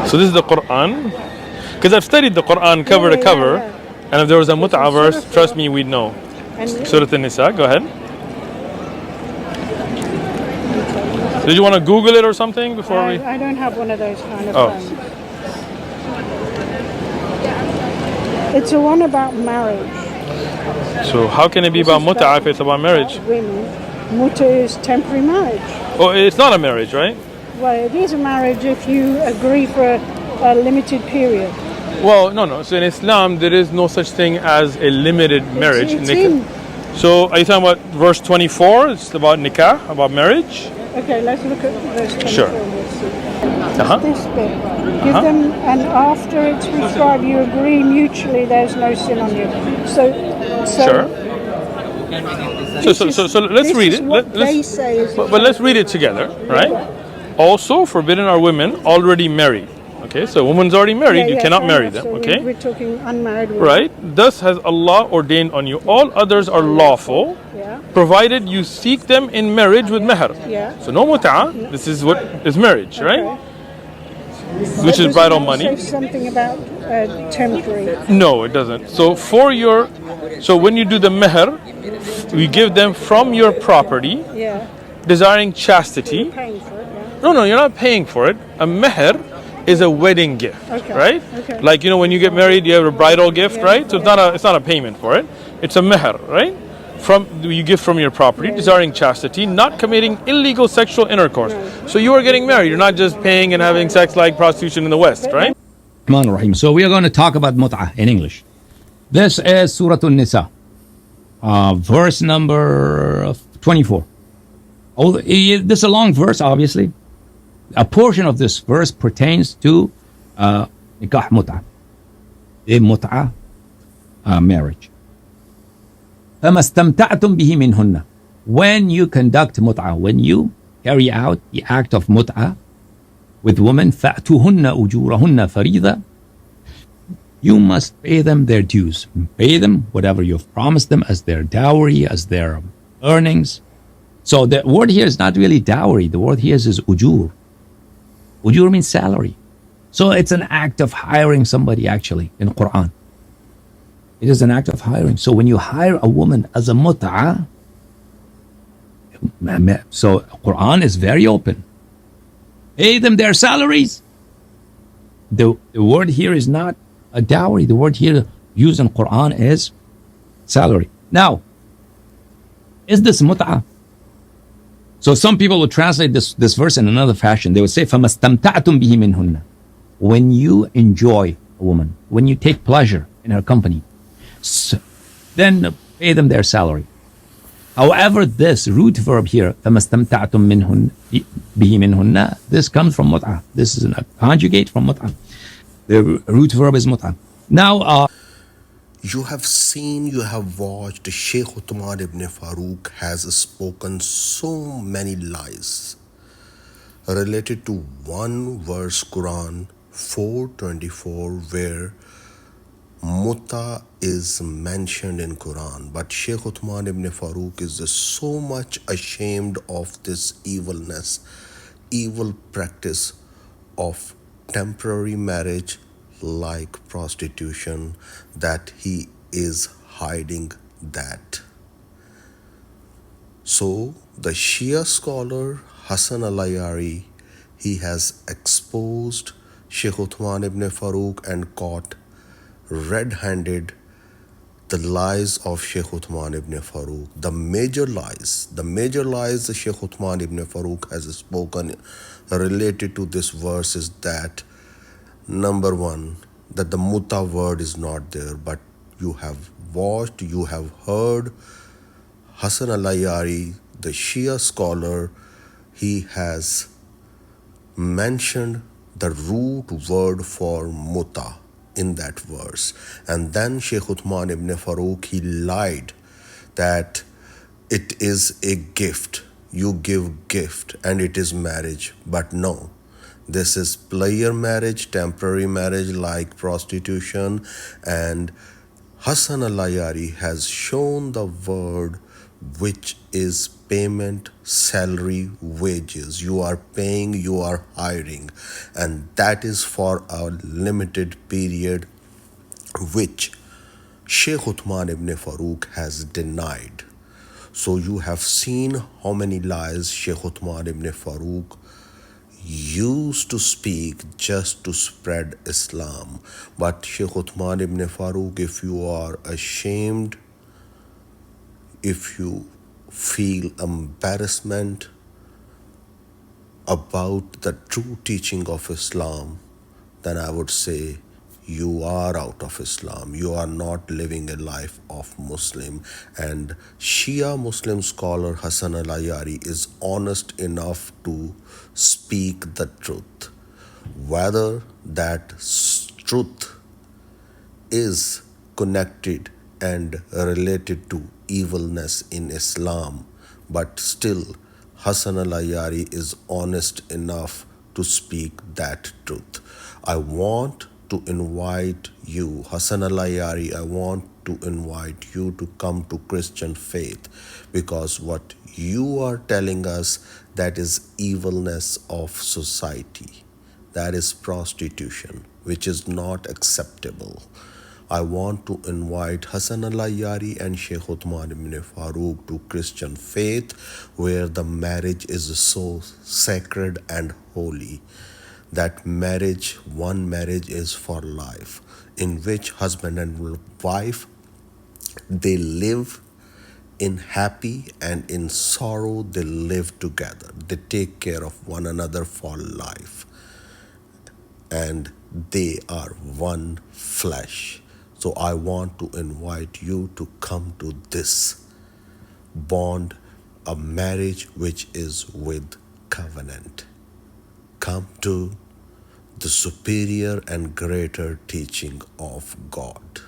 So this is the Quran. Because I've studied the Quran cover to cover. And if there was a mut'a verse, trust me, we'd know. Surah An-Nisa, go ahead. Did you want to Google it or something before we... I don't have one of those kind of phones. It's a one about marriage. So how can it be about mut'a if it's about marriage? Women. Mut'a is temporary marriage. Oh, it's not a marriage, right? Well, it is a marriage if you agree for a limited period. Well, no. So in Islam, there is no such thing as a limited marriage. So are you talking about verse 24? It's about nikah, about marriage? Okay, let's look at verse 24. Sure. This bit. Give them, and after it's prescribed, you agree mutually there's no sin on you. So let's read it. But let's read it together, right? Also, forbidden are women already married. Okay, so a woman's already married, you cannot marry them. Okay, we're talking unmarried women. Right. Thus has Allah ordained on you. All others are lawful, provided you seek them in marriage with meher. So no mut'a. This is what is marriage, right? Which is bridal money. Say something about temporary. No, it doesn't. So when you do the meher, we give them from your property, desiring chastity. Paying for it, No, you're not paying for it. A meher is a wedding gift, right? Like when you get married, you have a bridal gift, right? So it's not a payment for it. It's a meher, right? You give from your property, desiring chastity, not committing illegal sexual intercourse. So you are getting married. You're not just paying and having sex like prostitution in the West, right? So we are going to talk about mut'ah in English. This is Surah An-Nisa, verse number 24. This is a long verse, obviously. A portion of this verse pertains to nikah mut'ah, a mut'ah marriage. فَمَا اسْتَمْتَعْتُمْ بِهِ مِنْهُنَّ. When you conduct mut'ah, when you carry out the act of mut'ah with women, فَأْتُهُنَّ أُجُورَهُنَّ فَرِيضًا. You must pay them their dues. Pay them whatever you've promised them as their dowry, as their earnings. So the word here is not really dowry. The word here is ujur. Ujur means salary. So it's an act of hiring somebody actually in Quran. It is an act of hiring. So when you hire a woman as a mut'ah, so Quran is very open. Pay them their salaries. The word here is not a dowry. The word here used in Quran is salary. Now, is this mut'ah? So some people will translate this verse in another fashion. They would say, فَمَا اسْتَمْتَعْتُمْ بِهِ مِنْهُنَّ. When you enjoy a woman, when you take pleasure in her company, then pay them their salary. However, this root verb here, فَمَا اسْتَمْتَعْتُمْ بِهِ مِنْهُنَّ, this comes from mut'ah. This is a conjugate from mut'ah. The root verb is mut'ah. Now, you have seen, you have watched, Shaykh Uthman ibn Farooq has spoken so many lies related to one verse, Quran 4:24, where Mutta is mentioned in Quran. But Shaykh Uthman ibn Farooq is so much ashamed of this evilness, evil practice of temporary marriage like prostitution, that he is hiding that. So the Shia scholar Hassan Allahyari, he has exposed Shaykh Uthman ibn Farooq and caught red-handed the lies of Shaykh Uthman ibn Farooq. The major lies that Shaykh Uthman ibn Farooq has spoken related to this verse is that, number one, that the mutta word is not there, but you have watched, you have heard Hassan Allahyari, the Shia scholar, he has mentioned the root word for mutta in that verse. And then Shaykh Uthman ibn Farooq, he lied that it is a gift. You give gift and it is marriage. But no. This is player marriage, temporary marriage like prostitution, and Hassan Allahyari has shown the word which is payment, salary, wages. You are paying, you are hiring, and that is for a limited period, which Shaykh Uthman ibn Farooq has denied. So you have seen how many lies Shaykh Uthman ibn Farooq used to speak just to spread Islam. But Shaykh Uthman ibn Farooq, if you are ashamed, if you feel embarrassment about the true teaching of Islam, then I would say you are out of Islam. You are not living a life of Muslim. And Shia Muslim scholar Hassan Allahyari is honest enough to speak the truth. Whether that truth is connected and related to evilness in Islam, but still Hassan Allahyari is honest enough to speak that truth. I want to invite you, Hassan Allahyari, I want to invite you to come to Christian faith, because what you are telling us, that is evilness of society. That is prostitution, which is not acceptable. I want to invite Hassan Allahyari and Shaykh Uthman ibn Farooq to Christian faith, where the marriage is so sacred and holy. That marriage, one marriage is for life, in which husband and wife, they live in happy and in sorrow, they live together. They take care of one another for life. And they are one flesh. So I want to invite you to come to this bond, a marriage which is with covenant. Come to the superior and greater teaching of God.